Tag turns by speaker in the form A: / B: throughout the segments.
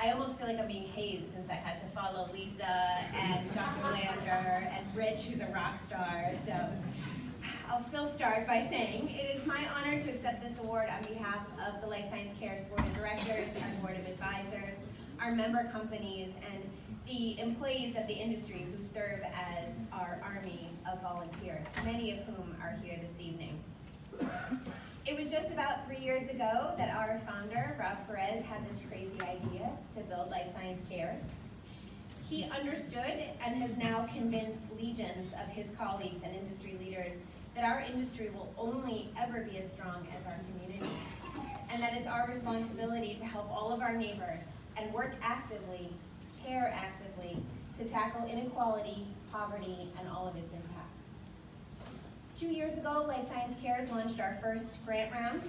A: I almost feel like I'm being hazed since I had to follow Lisa and Dr. Lander and Rich, who's a rock star. So I'll still start by saying it is my honor to accept this award on behalf of the Life Science Cares Board of Directors, our Board of Advisors, our member companies, and the employees of the industry who serve as our army of volunteers, many of whom are here this evening. It was just about 3 years ago that our founder, Rob Perez, had this crazy idea to build Life Science Cares. He understood and has now convinced legions of his colleagues and industry leaders that our industry will only ever be as strong as our community, and that it's our responsibility to help all of our neighbors and work actively, care actively, to tackle inequality, poverty, and all of its impacts. 2 years ago, Life Science Cares launched our first grant round,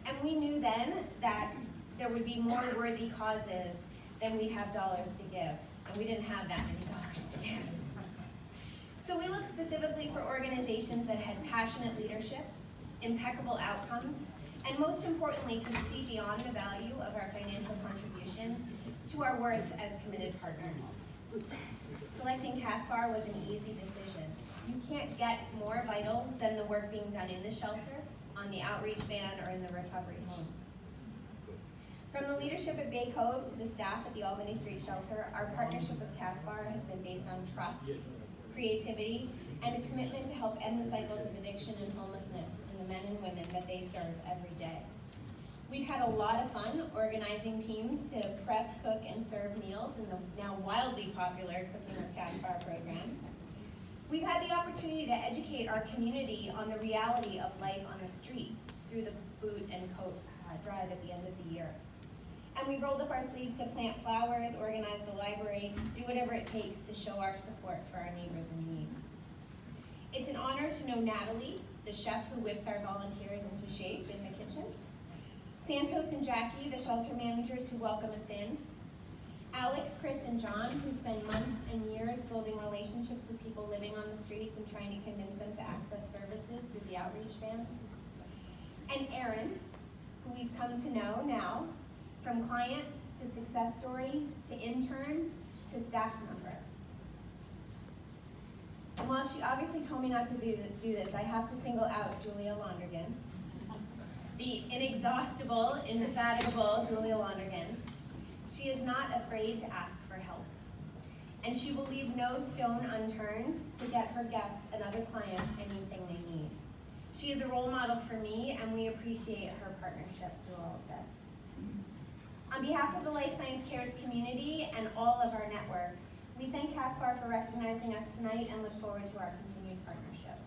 A: and we knew then that there would be more worthy causes than we'd have dollars to give, and we didn't have that many dollars to give. So we looked specifically for organizations that had passionate leadership, impeccable outcomes, and most importantly, could see beyond the value of our financial contribution to our worth as committed partners. Selecting Caspar was an easy decision. You can't get more vital than the work being done in the shelter, on the outreach van, or in the recovery homes. From the leadership at Bay Cove to the staff at the Albany Street Shelter, our partnership with Caspar has been based on trust, creativity, and a commitment to help end the cycles of addiction and homelessness in the men and women that they serve every day. We've had a lot of fun organizing teams to prep, cook, and serve meals in the now wildly popular Cooking with Caspar program. We've had the opportunity to educate our community on the reality of life on the streets through the boot and coat drive at the end of the year. And we rolled up our sleeves to plant flowers, organize the library, do whatever it takes to show our support for our neighbors in need. It's an honor to know Natalie, the chef who whips our volunteers into shape in the kitchen, Santos and Jackie, the shelter managers who welcome us in, Alex, Chris, and John, who spend months and years building relationships with people living on the streets and trying to convince them to access services through the outreach van, and Aaron, who we've come to know now, from client to success story to intern to staff member. And while she obviously told me not to do this, I have to single out Julia Londergan, the inexhaustible, indefatigable Julia Londergan. She is not afraid to ask for help, and she will leave no stone unturned to get her guests and other clients anything they need. She is a role model for me, and we appreciate her partnership through all of this. On behalf of the Life Science Cares community and all of our network, we thank Caspar for recognizing us tonight and look forward to our continued partnership.